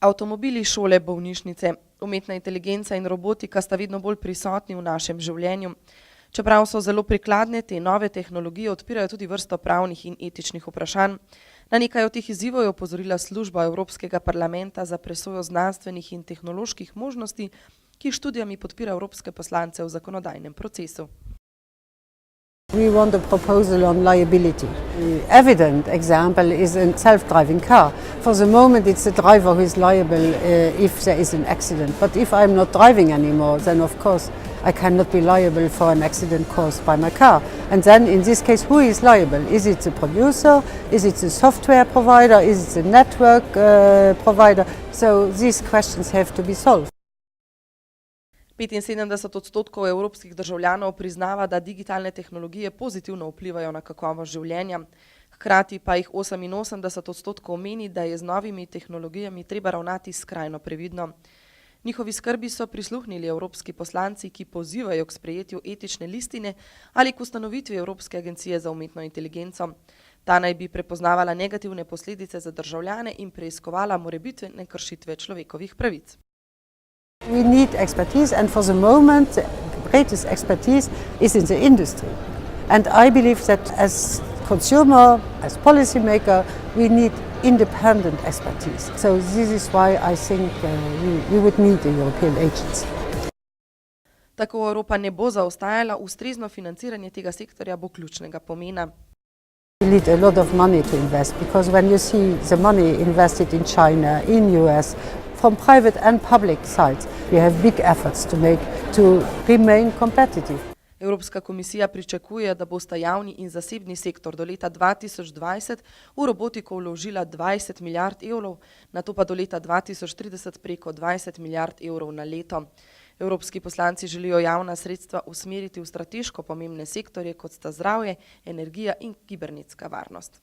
Avtomobili, šole, bolnišnice, umetna inteligenca in robotika sta vedno bolj prisotni v našem življenju. Čeprav so zelo prikladne, te nove tehnologije odpirajo tudi vrsto pravnih in etičnih vprašanj. Na nekaj od teh izzivov je opozorila služba Evropskega parlamenta za presojo znanstvenih in tehnoloških možnosti, ki študijami podpira evropske poslance v zakonodajnem procesu. We want a proposal on liability. The evident example is a self-driving car. For the moment it's the driver who is liable if there is an accident. But if I'm not driving anymore, then of course I cannot be liable for an accident caused by my car. And then in this case, who is liable? Is it the producer? Is it the software provider? Is it the network provider? So these questions have to be solved. 75% evropskih državljanov priznava, da digitalne tehnologije pozitivno vplivajo na kakovost življenja. Hkrati pa jih 88% meni, da je z novimi tehnologijami treba ravnati skrajno previdno. Njihovi skrbi so prisluhnili evropski poslanci, ki pozivajo k sprejetju etične listine ali k ustanovitvi Evropske agencije za umetno inteligenco. Ta naj bi prepoznavala negativne posledice za državljane in preiskovala morebitne kršitve človekovih pravic. We need expertise, and for the moment the greatest expertise is in the industry. And I believe that as consumer, as policymaker, we need independent expertise. So this is why I think we would need a European agency. Tako Evropa ne bo zaostajala, ustrezno financiranje tega sektorja bo ključnega pomena. We need a lot of money to invest, because when you see the money invested in China, in US, from private and public sides, we have big efforts to make to remain competitive. Evropska komisija pričakuje, da bosta javni in zasebni sektor do leta 2020 v robotiko vložila 20 milijard evrov, nato pa do leta 2030 preko 20 milijard evrov na leto. Evropski poslanci želijo javna sredstva usmeriti v strateško pomembne sektorje, kot sta zdravje, energija in kibernetska varnost.